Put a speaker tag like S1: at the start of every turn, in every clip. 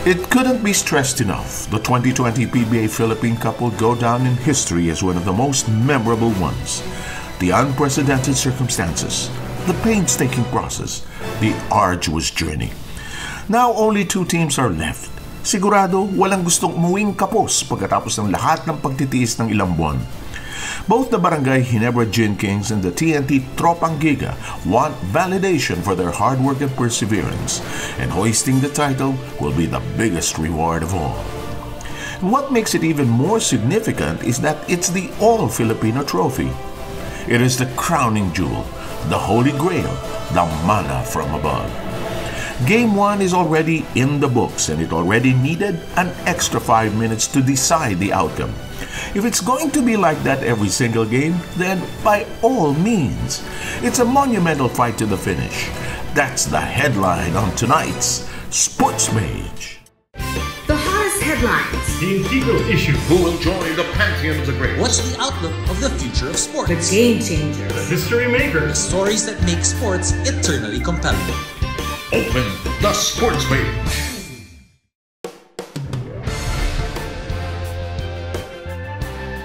S1: It couldn't be stressed enough. The 2020 PBA Philippine Cup will go down in history as one of the most memorable ones. The unprecedented circumstances, the painstaking process, the arduous journey. Now only 2 teams are left. Sigurado walang gustong umuwing kapos pagkatapos ng lahat ng pagtitiis ng ilang buwan. Both the Barangay Ginebra Gin Kings and the TNT Tropang Giga want validation for their hard work and perseverance, and hoisting the title will be the biggest reward of all. And what makes it even more significant is that it's the All-Filipino Trophy. It is the crowning jewel, the holy grail, the manna from above. Game 1 is already in the books, and it already needed an extra 5 minutes to decide the outcome. If it's going to be like that every single game, then by all means, it's a monumental fight to the finish. That's the headline on tonight's Sports Page.
S2: The hottest headlines.
S3: The integral issue.
S1: Who will join the pantheon of the great?
S4: What's the outlook of the future of sports?
S2: The game changers.
S3: The history makers.
S4: Stories that make sports eternally compelling.
S1: Open the Sports Page.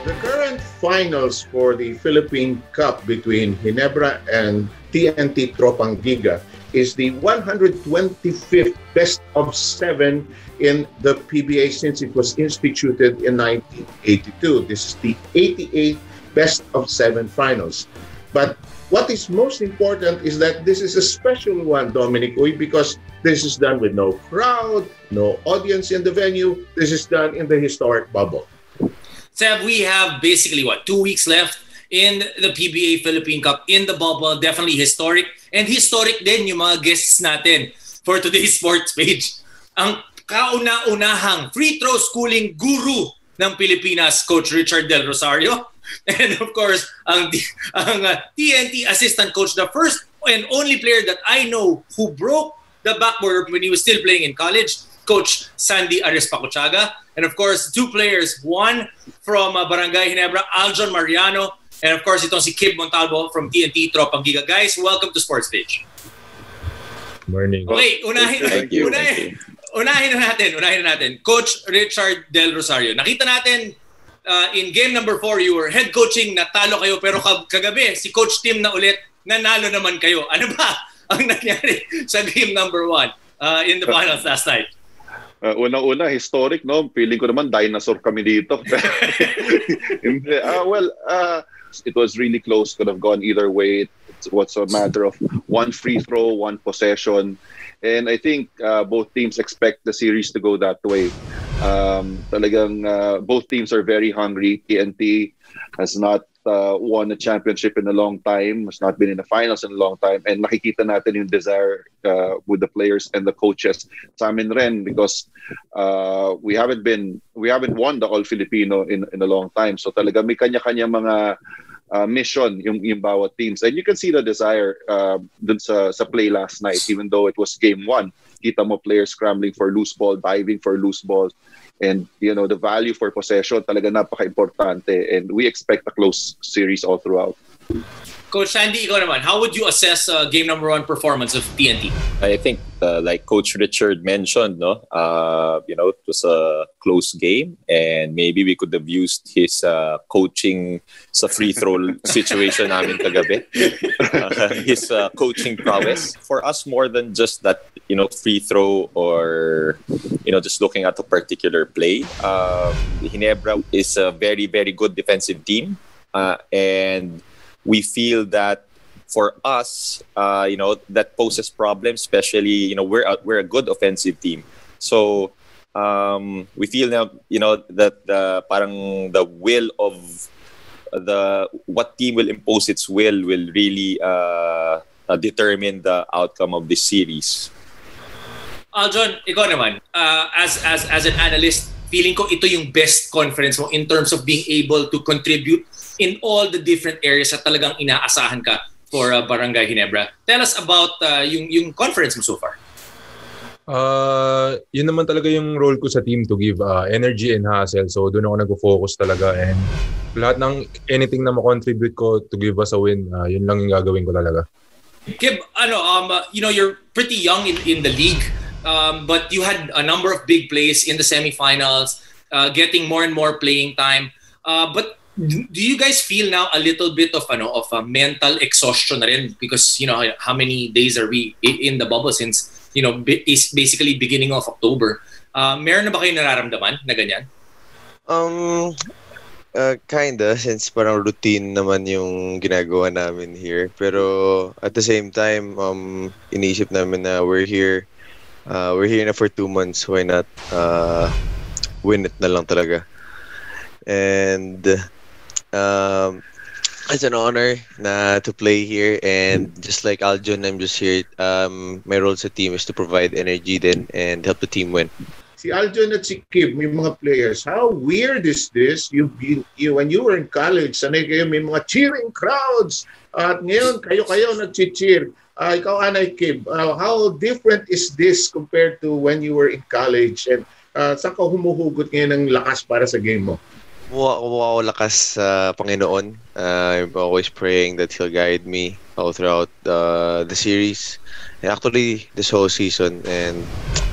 S5: The current finals for the Philippine Cup between Ginebra and TNT Tropang Giga is the 125th best of 7 in the PBA since it was instituted in 1982. This is the 88th best of 7 finals. But what is most important is that this is a special one, Dominic Uy, because this is done with no crowd, no audience in the venue. This is done in the historic bubble.
S6: Seb, we have basically 2 weeks left in the PBA Philippine Cup in the bubble. Definitely historic. And historic din yung mga guests natin for today's Sports Page. Ang kauna-unahang free throw schooling guru ng Pilipinas, Coach Richard Del Rosario. And of course, ang TNT assistant coach, the first and only player that I know who broke the backboard when he was still playing in college, Coach Sandy Arespacochaga. And of course, 2 players, one from Barangay Ginebra, Aljon Mariano, and of course, itong si Kib Montalvo from TNT Tropang Giga. Guys, welcome to Sports Page.
S7: Morning.
S6: Okay, unahin na natin. Coach Richard Del Rosario. Nakita natin in game number 4, you were head coaching, natalo kayo, pero kagabi, si Coach Tim na ulit, nanalo naman kayo. Ano ba ang nangyari sa game number 1 in the finals last night?
S7: Una-una, historic, no? Feeling ko naman dinosaur kami dito. It was really close. Could have gone either way. It was a matter of 1 free throw, 1 possession. And I think both teams expect the series to go that way. Both teams are very hungry. TNT has not won a championship in a long time, has not been in the finals in a long time, and nakikita natin yung desire with the players and the coaches sa amin rin, because we haven't won the All-Filipino in a long time. So talaga may kanya-kanya mga mission yung bawat teams, and you can see the desire dun sa play last night. Even though it was game 1, kita mo players scrambling for loose ball, diving for loose balls. And, the value for possession talaga napaka-importante. And we expect a close series all throughout.
S6: Coach Sandy, ikaw naman, how would you assess game number 1 performance of TNT?
S8: I think, like Coach Richard mentioned, it was a close game, and maybe we could have used his coaching sa free throw situation namin kagabi. His coaching prowess. For us, more than just that, free throw or, just looking at a particular play. Ginebra is a very, very good defensive team, and we feel that for us, that poses problems. Especially, we're a good offensive team, so we feel now, that the will of what team will impose its will really determine the outcome of this series.
S6: Aljon, ikaw naman, as an analyst, feeling ko ito yung best conference mo in terms of being able to contribute in all the different areas at talagang inaasahan ka for Barangay Ginebra. Tell us about yung conference mo so far.
S7: Yun naman talaga yung role ko sa team, to give energy and hustle. So doon ako nag-focus talaga, and lahat ng anything na ma-contribute ko to give us a win, yun lang yung gagawin ko talaga.
S6: Kib, you're pretty young in the league. but you had a number of big plays in the semifinals, getting more and more playing time. But do you guys feel now a little bit of a mental exhaustion na rin? Because how many days are we in the bubble since is basically beginning of October? Meron na ba kayo nararamdaman na ganyan?
S9: Kinda, since parang routine naman yung ginagawa namin here. Pero at the same time, iniisip namin na we're here na for 2 months. Why not win it na lang talaga? And it's an honor to play here. And just like Aljon, I'm just here. My role sa team is to provide energy then and help the team win.
S5: Si Aljon at si Kib, may mga players. How weird is this? You when you were in college, sanay kayo may mga cheering crowds. At ngayon, kayo nag-cheer. Ikaw, Anay, Kib, how different is this compared to when you were in college? And saan ka humuhugot ngayon ng lakas para sa game mo?
S9: Kumuha ako lakas sa Panginoon. I'm always praying that He'll guide me all throughout the series. And actually, this whole season. And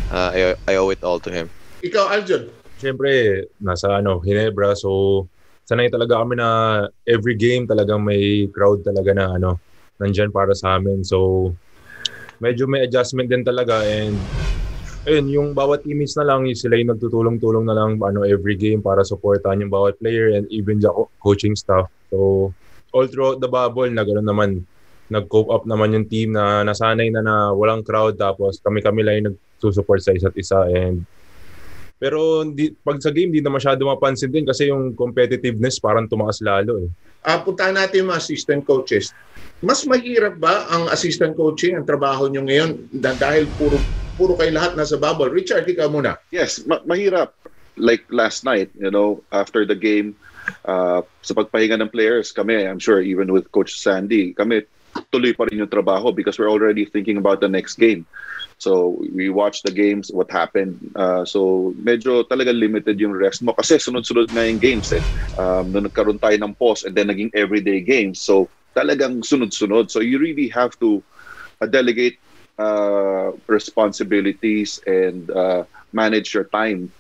S9: I owe it all to Him.
S5: Ikaw, Aljon?
S10: Siyempre, nasa Ginebra. So, sanay talaga kami na every game talagang may crowd talaga na nandyan para sa amin. So, medyo may adjustment din talaga. And ayun, yung bawat teammates na lang, sila yung nagtutulong-tulong na lang every game para supportan yung bawat player and even the coaching staff. So, all throughout the bubble, na gano'n naman, nag-cope up naman yung team na nasanay na walang crowd, tapos kami-kami lang yung nagsusupport sa isa't isa. Pero pag sa game, di na masyado mapansin din kasi yung competitiveness parang tumaas lalo.
S5: Puntahan natin yung mga assistant coaches. Mas mahirap ba ang assistant coaching, ang trabaho nyo ngayon dahil puro kayo lahat nasa bubble? Richard, ikaw muna.
S7: Yes, mahirap. Like last night, after the game, sa pagpahinga ng players, kami, I'm sure even with Coach Sandy, kami tuloy pa rin yung trabaho because we're already thinking about the next game. So we watched the games, what happened. So medyo talaga limited yung rest mo kasi sunod-sunod na yung games Nung nagkaroon tayo ng pause and then naging everyday games. So talagang sunod-sunod. So you really have to delegate responsibilities and manage your time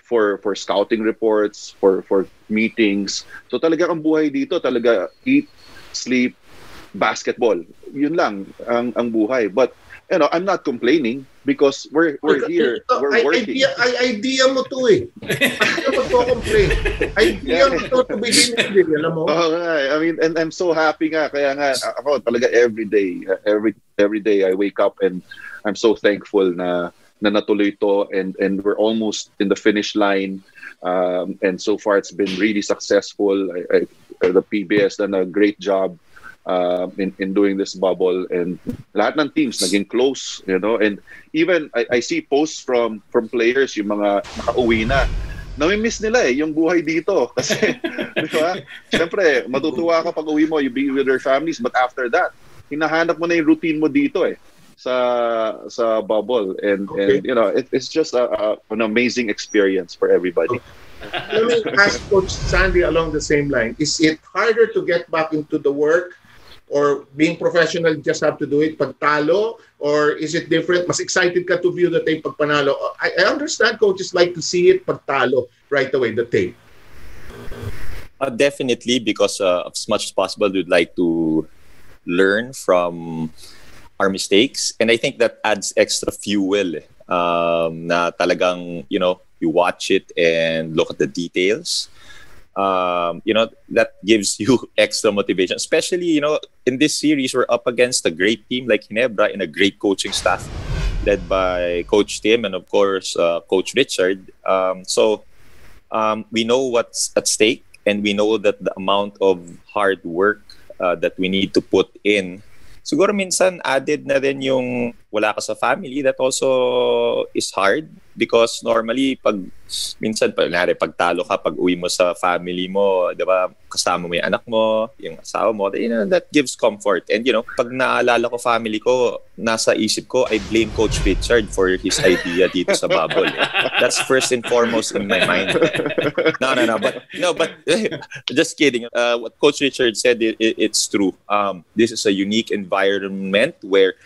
S7: for scouting reports, for meetings. So talaga ang buhay dito, talaga eat, sleep, basketball. Yun lang ang buhay. But I'm not complaining because we're here, we're working.
S5: Idea mo to Ano magko-complain? Idea mo to begin with, alam mo?
S7: I mean, and I'm so happy nga. Kaya nga, ako talaga every day I wake up and I'm so thankful na natuloy to and we're almost in the finish line. And so far, it's been really successful. The PBA has done a great job in doing this bubble, and lahat ng teams naging close, and even I see posts from players, yung mga nakauwi na. Nami-miss nila yung buhay dito kasi di ba? Siyempre, matutuwa ka pag uwi mo, you be with your families, but after that, hinahanap mo na yung routine mo dito sa bubble, and it's just an amazing experience for everybody.
S5: Let me ask Coach Sandy along the same line. Is it harder to get back into the work, or being professional just have to do it pag talo, or is it different? Mas excited ka to view the tape pag panalo? I understand coaches like to see it pag talo right away, the tape.
S8: Definitely, because as much as possible, we'd like to learn from our mistakes, and I think that adds extra fuel na talagang you watch it and look at the details. That gives you extra motivation, especially in this series we're up against a great team like Ginebra and a great coaching staff led by Coach Tim and of course Coach Richard. So we know what's at stake, and we know that the amount of hard work that we need to put in. Siguro minsan added na din yung wala ka sa family. That also is hard because normally minsan pag talo ka, pag uwi mo sa family mo, 'di ba, kasama mo yung anak mo, yung asawa mo, that gives comfort. And pag naalala ko family ko, nasa isip ko, I blame Coach Richard for his idea dito sa bubble. That's first and foremost in my mind. No, but just kidding. What Coach Richard said, it's true. This is a unique environment where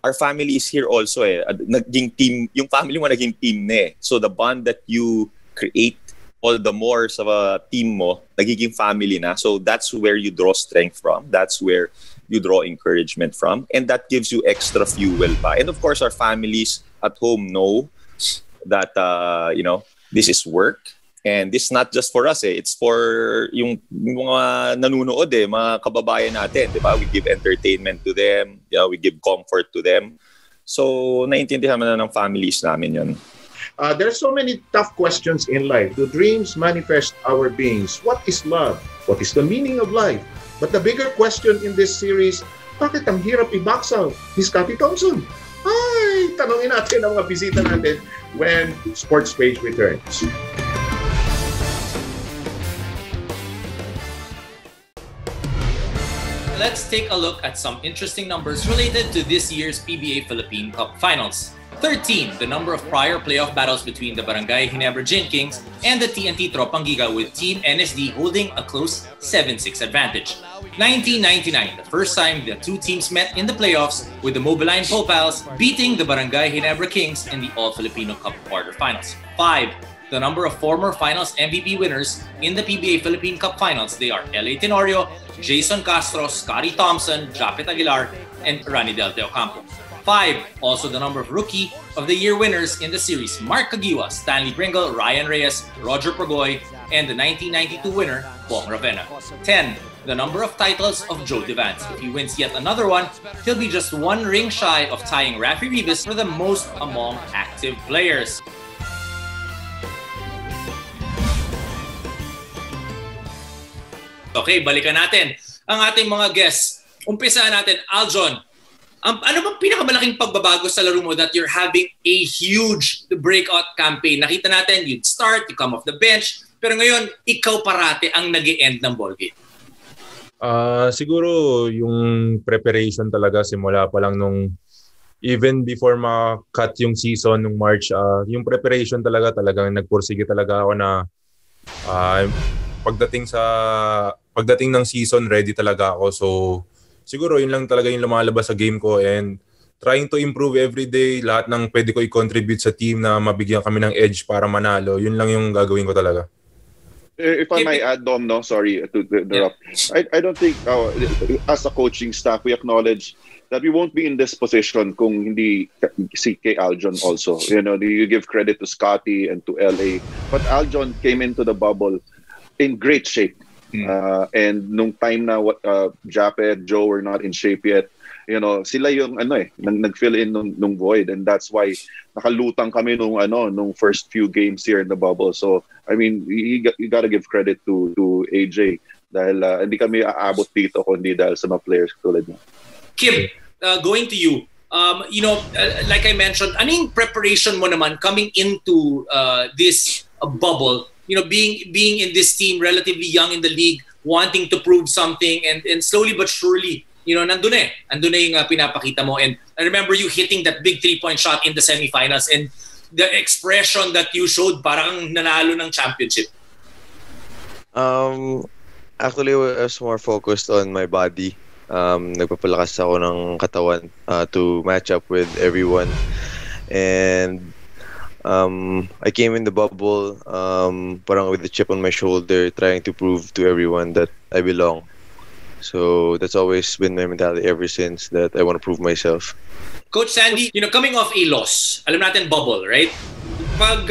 S8: our family is here also eh. Naging team, yung family mo naging team na eh. So the bond that you create all the more sa team mo, nagiging family na. So that's where you draw strength from. That's where you draw encouragement from. And that gives you extra fuel pa. And of course, our families at home know that, this is work. And this is not just for us eh. It's for yung mga nanunood eh, mga kababayan natin, di ba? We give entertainment to them, we give comfort to them. So, naiintindihan na ng families namin yun.
S5: There are so many tough questions in life. Do dreams manifest our beings? What is love? What is the meaning of life? But the bigger question in this series, bakit ang hirap ibaksaw ni Scotty Thompson? Ay, tanongin natin ang mga bisita natin when Sports Page returns.
S6: Let's take a look at some interesting numbers related to this year's PBA Philippine Cup Finals. 13, the number of prior playoff battles between the Barangay Ginebra Gin Kings and the TNT Tropang Giga, with Team NSD holding a close 7-6 advantage. 1999, the first time the two teams met in the playoffs, with the Mobiline Popals beating the Barangay Ginebra Kings in the All-Filipino Cup quarterfinals. 5, the number of former finals MVP winners in the PBA Philippine Cup Finals. They are L.A. Tenorio, Jason Castro, Scotty Thompson, Japet Aguilar, and Rani Del De Ocampo. 5, also the number of Rookie of the Year winners in the series: Mark Caguia, Stanley Bringle, Ryan Reyes, Roger Pergoy, and the 1992 winner, Bong Ravena. 10, the number of titles of Joe Devance. If he wins yet another one, he'll be just one ring shy of tying Rafi Rivas for the most among active players. Okay, balikan natin ang ating mga guests. Umpisahan natin, Aljon. Ano bang pinakamalaking pagbabago sa laro mo that you're having a huge breakout campaign? Nakita natin, you'd start, you come off the bench, pero ngayon, ikaw parate ang nag-e-end ng ballgame.
S10: Siguro yung preparation talaga simula pa lang nung even before ma-cut yung season nung March, yung preparation talagang nagpursige talaga ako na pagdating ng season, ready talaga ako. So siguro yun lang talaga yung lumalabas sa game ko, and trying to improve every day. Lahat ng pwede ko i-contribute sa team na mabigyan kami ng edge para manalo. Yun lang yung gagawin ko talaga.
S7: If I may add, Dom, sorry to interrupt. Yeah. I don't think as a coaching staff, we acknowledge that we won't be in this position kung hindi si kay Aljon also. You give credit to Scotty and to LA. But Aljon came into the bubble in great shape. And nung time na Japet, Joe were not in shape yet, sila yung nag-fill in nung void, and that's why nakalutang kami nung first few games here in the bubble. So I mean, you gotta give credit to AJ dahil hindi kami aabot dito kundi dahil sa mga players tulad niya.
S6: Kim, going to you. Like I mentioned, anong preparation mo naman coming into this bubble? Being in this team, relatively young in the league, wanting to prove something, and slowly but surely, nandun na yung pinapakita mo. And I remember you hitting that big 3-point shot in the semifinals, and the expression that you showed, parang nanalo ng championship.
S9: Actually, I was more focused on my body. Nagpapalakas ako ng katawan to match up with everyone. And I came in the bubble parang with a chip on my shoulder, trying to prove to everyone that I belong. So that's always been my mentality ever since, that I want to prove myself.
S6: Coach Sandy, coming off a loss, alam natin bubble, right? Pag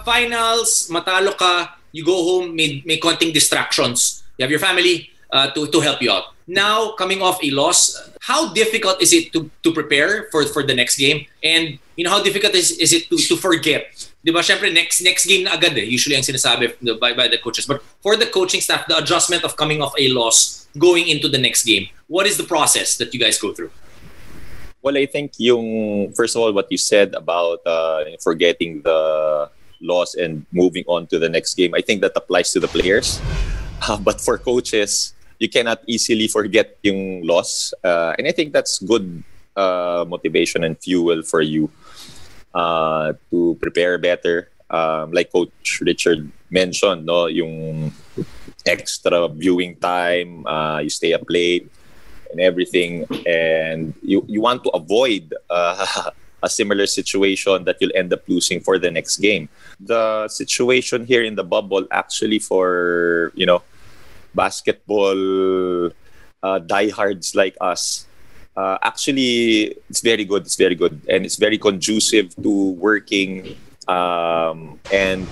S6: finals, matalo ka, you go home, may konting distractions. You have your family to help you out. Now, coming off a loss, how difficult is it to prepare for the next game? And how difficult is it to forget? Diba, syempre, next game na agad usually ang sinasabi by the coaches. But for the coaching staff, the adjustment of coming off a loss, going into the next game, what is the process that you guys go through?
S8: Well, I think first of all, what you said about forgetting the loss and moving on to the next game, I think that applies to the players. But for coaches, you cannot easily forget yung loss. And I think that's good motivation and fuel for you to prepare better. Like Coach Richard mentioned, yung extra viewing time, you stay up late, and everything, and you want to avoid a similar situation that you'll end up losing for the next game. The situation here in the bubble, actually, for basketball diehards like us, actually, it's very good. It's very good, and it's very conducive to working. And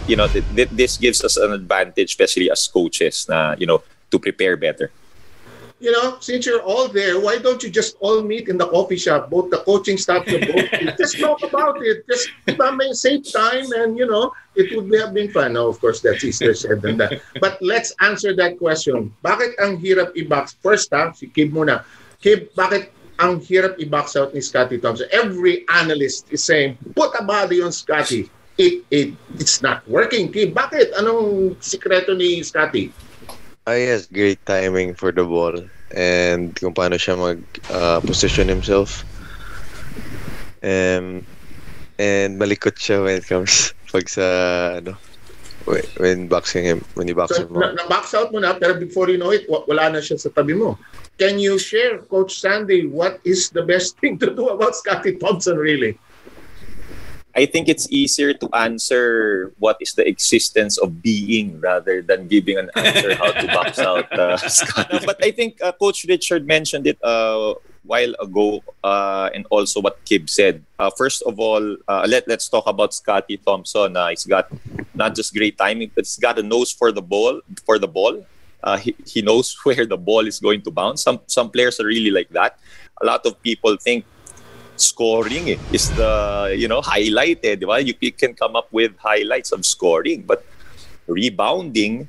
S8: this gives us an advantage, especially as coaches, to prepare better.
S5: Since you're all there, why don't you just all meet in the coffee shop, both the coaching staff, just talk about it. Just save time, and it would have been fun. Now, of course, that's easier said than that. But let's answer that question. Bakit ang hirap i-box? First, si Kib muna. Kib, bakit ang hirap i-box out ni Scotty Thompson? Every analyst is saying, put a body on Scotty. It's not working. Kib, bakit? Anong sikreto ni Scotty?
S9: He has great timing for the ball and kung paano siya position himself. And malikot siya when it comes when boxing him, when you box him.
S5: Na-box out mo na, pero before you know it, wala na siya sa tabi mo. Can you share, Coach Sandy, what is the best thing to do about Scotty Thompson, really?
S8: I think it's easier to answer what is the existence of being rather than giving an answer how to box out Scotty. But I think Coach Richard mentioned it a while ago, and also what Kib said. First of all, let's talk about Scotty Thompson. He's got not just great timing, but he's got a nose for the ball. He knows where the ball is going to bounce. Some players are really like that. A lot of people think scoring is the highlight, diba? You can come up with highlights of scoring, but rebounding,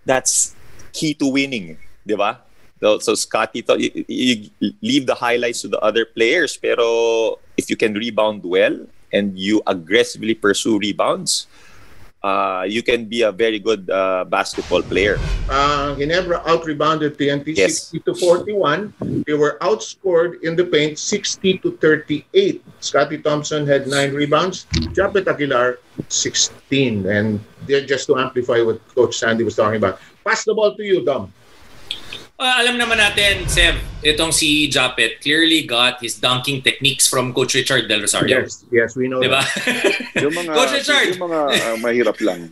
S8: that's key to winning, diba? So Scotty, you leave the highlights to the other players, pero if you can rebound well and you aggressively pursue rebounds, you can be a very good basketball player.
S5: Ginebra out-rebounded TNT 60-41. They were outscored in the paint 60-38. Scotty Thompson had 9 rebounds. Japet Aguilar, 16. And just to amplify what Coach Sandy was talking about. Pass the ball to you, Dom.
S6: Alam naman natin, Sev, itong si Japet clearly got his dunking techniques from Coach Richard Del Rosario.
S5: Yes, we know
S6: diba?
S7: That.
S6: Coach Richard!
S7: Yung mga mahirap lang.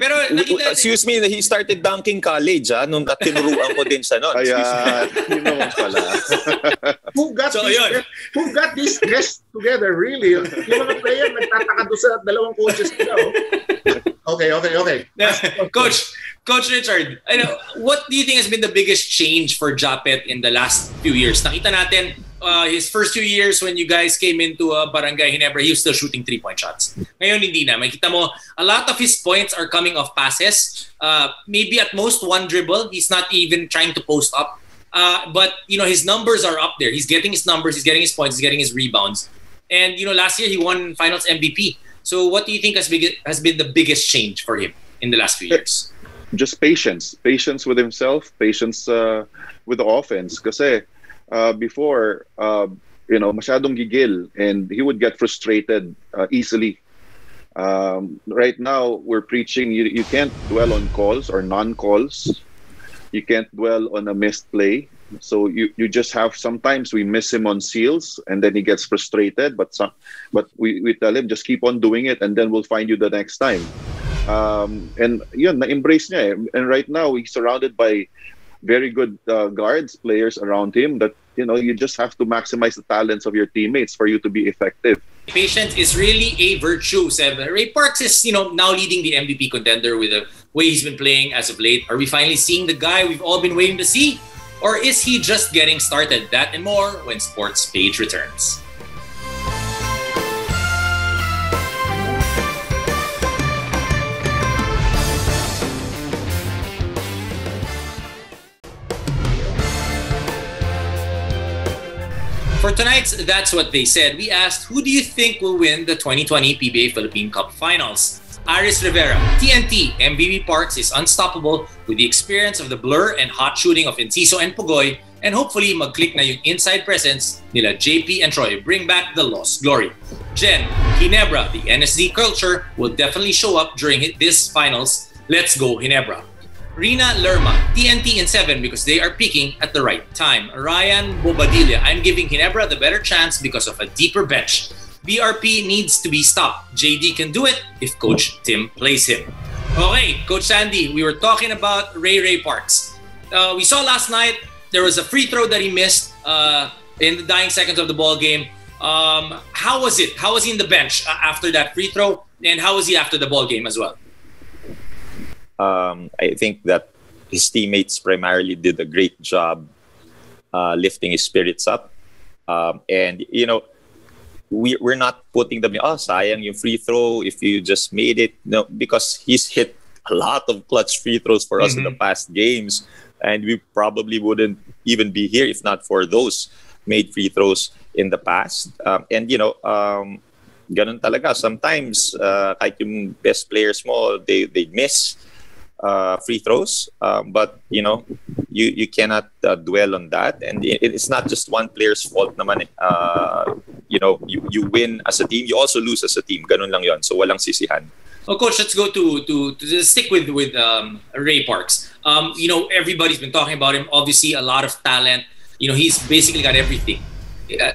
S6: Pero nakita...
S8: Excuse me, he started dunking college, nung tinuruan ko din siya nun.
S7: Kaya, yun naman pala.
S5: Who got this dress together, really? Yung mga player, nagtataka doon sa dalawang coaches nila. Okay. Coach
S6: Richard, what do you think has been the biggest change for Japet in the last few years? Nakita natin his first few years when you guys came into Barangay Ginebra, he was still shooting 3-point shots. Ngayon hindi na. Makita mo, a lot of his points are coming off passes. Maybe at most one dribble. He's not even trying to post up. But his numbers are up there. He's getting his numbers, he's getting his points, he's getting his rebounds. And last year he won Finals MVP. So what do you think has been the biggest change for him in the last few years?
S7: Just patience with himself, patience with the offense. Kasi before, masyadong gigil, and he would get frustrated easily. Right now, we're preaching you can't dwell on calls or non-calls. You can't dwell on a missed play. So you just have, sometimes we miss him on seals and then he gets frustrated, but we tell him just keep on doing it and then we'll find you the next time. And yun, na-embrace niya eh. And right now he's surrounded by very good guards, players around him that you just have to maximize the talents of your teammates for you to be effective.
S6: Patience is really a virtue, Seb. Ray Parks is now leading the MVP contender with the way he's been playing as of late. Are we finally seeing the guy we've all been waiting to see? Or is he just getting started? That and more when Sports Page returns. For tonight's That's What They Said, we asked, who do you think will win the 2020 PBA Philippine Cup Finals? Aris Rivera, TNT, MVP Parks is unstoppable with the experience of the blur and hot shooting of Enciso and Pugoy, and hopefully mag-click na yung inside presence nila JP and Troy bring back the lost glory. Jen, Ginebra, the NSD culture will definitely show up during this finals. Let's go Ginebra. Rina Lerma, TNT in 7 because they are peaking at the right time. Ryan Bobadilla, I'm giving Ginebra the better chance because of a deeper bench. BRP needs to be stopped. JD can do it if Coach Tim plays him. Okay, Coach Sandy, we were talking about Ray Parks. We saw last night there was a free throw that he missed in the dying seconds of the ball game. How was it? How was he in the bench after that free throw? And how was he after the ball game as well?
S8: I think that his teammates primarily did a great job lifting his spirits up. And, you know, we're not putting them, sayang yung free throw if you just made it. No, because he's hit a lot of clutch free throws for us in the past games. And we probably wouldn't even be here if not for those made free throws in the past. And, you know, ganun talaga. Sometimes, kahit yung best players mo, they miss free throws. But, you know, you cannot dwell on that. And it's not just one player's fault naman. You know, you win as a team, you also lose as a team. Ganun lang yon. So walang sisihan.
S6: Well, Coach, let's go to stick with Ray Parks. You know, everybody's been talking about him. Obviously, a lot of talent. You know, he's basically got everything.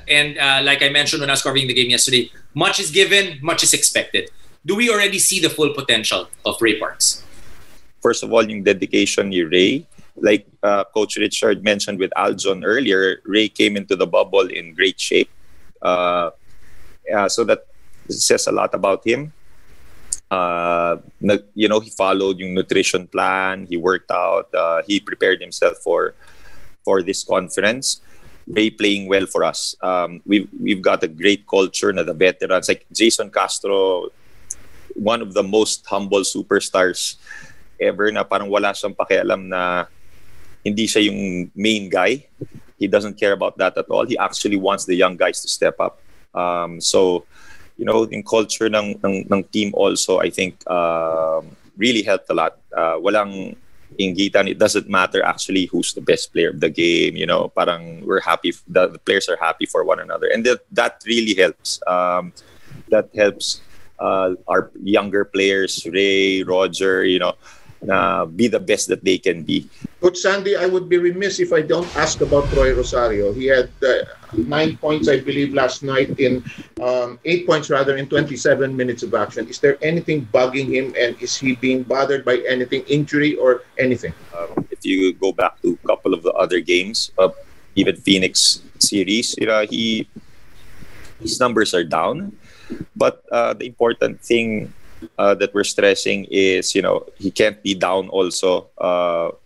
S6: And like I mentioned when I was covering the game yesterday, much is given, much is expected. Do we already see the full potential of Ray Parks?
S8: First of all, yung dedication ni Ray. Like Coach Richard mentioned with Aljon earlier, Ray came into the bubble in great shape. So that says a lot about him. You know, he followed yung nutrition plan, he worked out, he prepared himself for this conference. Ray playing well for us. We've got a great culture na the veterans, like Jason Castro, one of the most humble superstars ever, na parang wala siyang pakialam na hindi siya yung main guy. He doesn't care about that at all. He actually wants the young guys to step up. So, you know, in culture ng team also, I think really helped a lot. Walang inggitan. It doesn't matter actually who's the best player of the game. You know, parang we're happy. The players are happy for one another, and that really helps. That helps our younger players, Ray, Roger. You know, be the best that they can be.
S5: Coach Sandy, I would be remiss if I don't ask about Troy Rosario. He had 9 points, I believe, last night in 8 points rather in 27 minutes of action. Is there anything bugging him, and is he being bothered by anything, injury or anything?
S8: If you go back to a couple of the other games, even Phoenix series, you know, his numbers are down. But the important thing that we're stressing is, you know, he can't be down also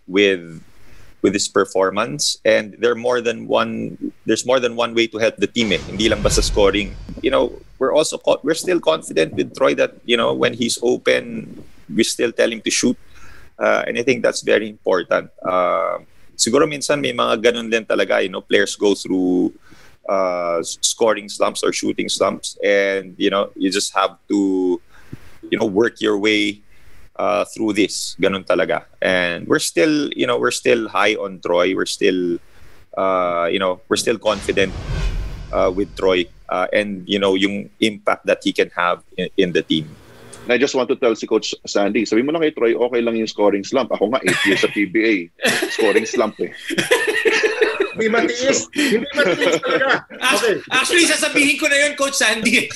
S8: with his performance, and there's more than one way to help the team. Hindi lang basta scoring. You know, we're still confident with Troy that, you know, when he's open, we still tell him to shoot, and I think that's very important. Siguro minsan may mga ganun din talaga, you know, players go through scoring slumps or shooting slumps, and, you know, you just have to, you know, work your way through this. Ganun talaga. And we're still high on Troy. We're still, we're still confident with Troy and, you know, yung impact that he can have in the team.
S7: And I just want to tell si Coach Sandy, sabi mo lang kay Troy, okay lang yung scoring slump. Ako nga, 8 years sa PBA. Scoring slump eh.
S5: Hindi matiis talaga. Okay.
S6: Actually, sasabihin ko na yun, Coach Sandy.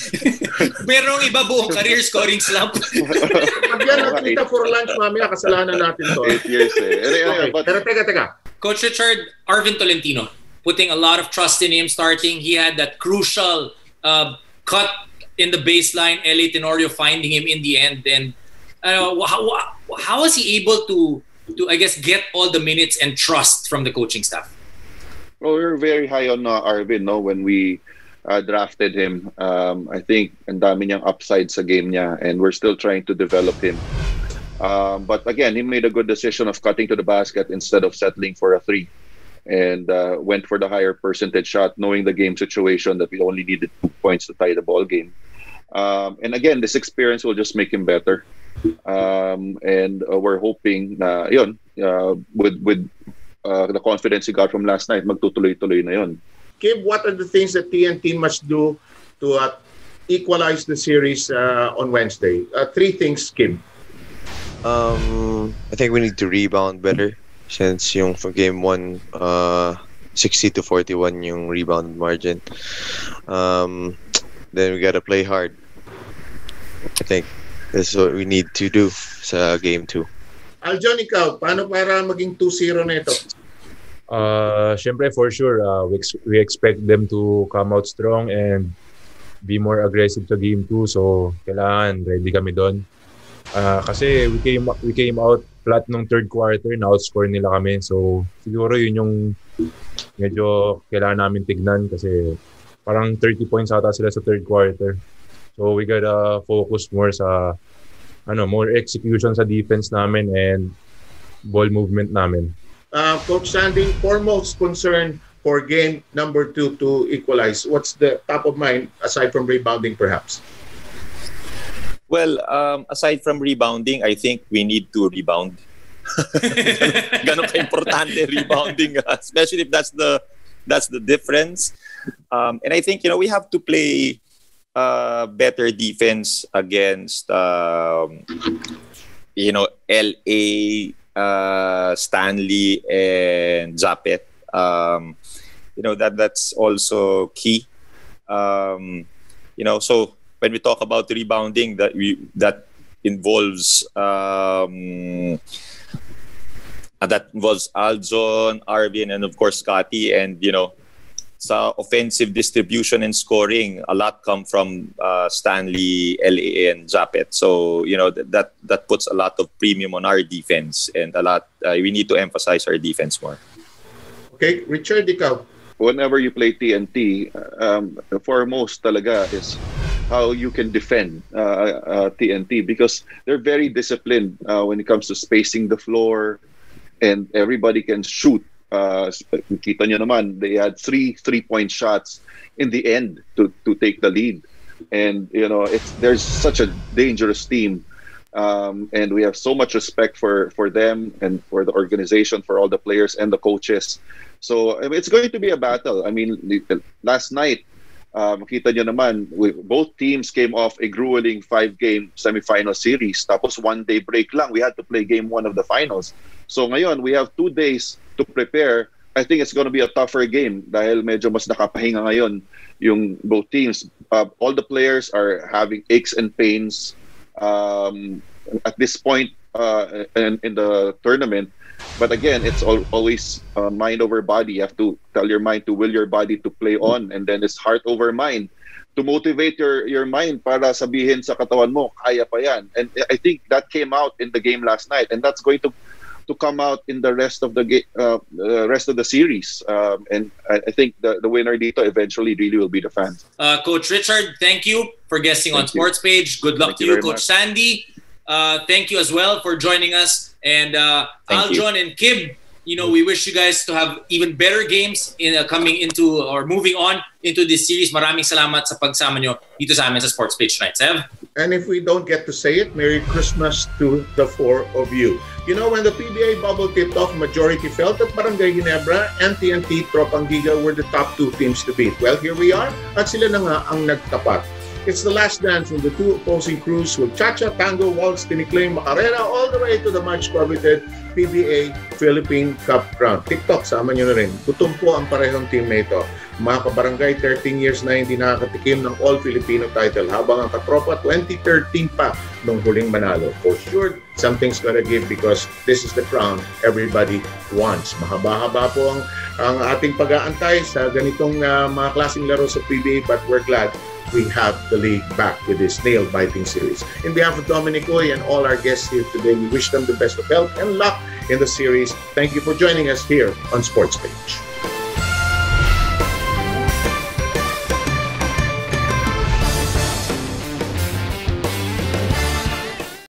S6: Merong iba buong career scoring slump.
S5: Pag yan nakita for lunch, mamaya kasalanan natin to.
S7: 8 years eh.
S5: Okay. Pero teka.
S6: Coach Richard, Arvin Tolentino, putting a lot of trust in him starting. He had that crucial cut in the baseline, L.A. Tenorio finding him in the end. And how was he able to, I guess, get all the minutes and trust from the coaching staff?
S7: Well, we were very high on Arvin, no, when we drafted him. I think ang dami niyang upside sa game niya, and we're still trying to develop him. But again, he made a good decision of cutting to the basket instead of settling for a three, and went for the higher percentage shot, knowing the game situation that we only needed 2 points to tie the ball game. And again, this experience will just make him better. And we're hoping na yun, with the confidence he got from last night, magtutuloy-tuloy na yun.
S5: Kim, what are the things that TNT must do to equalize the series on Wednesday? 3 things, Kim.
S9: I think we need to rebound better since yung for game 1, 60-41 yung rebound margin. Then we gotta play hard. I think that's what we need to do sa game 2.
S5: Aljon, ikaw, paano para maging 2-0 na ito?
S10: Syempre, for sure, we expect them to come out strong and be more aggressive sa game 2. So, kailangan ready kami doon. Kasi we came out flat nung third quarter, na-outscore nila kami. So, siguro yun yung medyo kailangan namin tignan kasi parang 30 points ata sila sa third quarter. So, we gotta focus more sa more execution sa defense namin and ball movement namin.
S5: Coach Sandy, foremost concern for game number 2 to equalize. What's the top of mind aside from rebounding perhaps?
S8: Well, aside from rebounding, I think we need to rebound. Ganun ka-importante rebounding, especially if that's the difference. And I think we have to play better defense against LA, Stanley, and Zapet. That's also key. So when we talk about rebounding, that involves Aljon, Arvin, and of course Scotty, and sa offensive distribution and scoring, a lot come from Stanley, LA, and Zapet. So that puts a lot of premium on our defense, and we need to emphasize our defense more.
S5: Okay, Richard, ikaw.
S7: Whenever you play TNT, the foremost talaga is how you can defend TNT because they're very disciplined when it comes to spacing the floor, and everybody can shoot. Kita nyo naman, they had 3 3-point shots in the end to take the lead, and there's such a dangerous team, and we have so much respect for them and for the organization, for all the players and the coaches. So it's going to be a battle. I mean, last night, makita nyo naman, both teams came off a grueling 5-game semifinal series. Tapos 1-day break lang. We had to play game 1 of the finals. So ngayon, we have 2 days to prepare. I think it's going to be a tougher game dahil medyo mas nakapahinga ngayon yung both teams. All the players are having aches and pains at this point in the tournament. But again, it's always mind over body. You have to tell your mind to will your body to play on, and then it's heart over mind to motivate your mind para sabihin sa katawan mo, kaya pa yan. And I think that came out in the game last night, and that's going to come out in the rest of the series. And I think the winner dito eventually really will be the fans.
S6: Coach Richard, thank you for guesting on Sports Page. Good luck to you, Coach Sandy. Thank you as well for joining us. And Aljon and Kib, we wish you guys to have even better games in coming into or moving on into this series. Maraming salamat sa pagsama nyo dito sa amin sa Sports Page tonight, Sev.
S5: And if we don't get to say it, Merry Christmas to the 4 of you. When the PBA bubble tipped off, majority felt that Barangay Ginebra and TNT Tropang Giga were the top 2 teams to beat. Well, here we are, at sila na nga ang nagtapat. It's the last dance from the 2 opposing crews with cha-cha, tango, waltz, tinikling, macarena, all the way to the much-coveted PBA Philippine Cup crown. TikTok, sama nyo na rin. Gutom po ang parehong team na ito. Mga kabarangay, 13 years na hindi nakakatikim ng All-Filipino title, habang ang katropa, 2013 pa nung huling manalo. For sure, something's gotta give because this is the crown everybody wants. Mahaba-haba po ang ating pag-aantay sa ganitong mga klaseng laro sa PBA, but we're glad we have the league back with this nail-biting series. In behalf of Dominic Uy and all our guests here today, we wish them the best of health and luck in the series. Thank you for joining us here on Sports Page.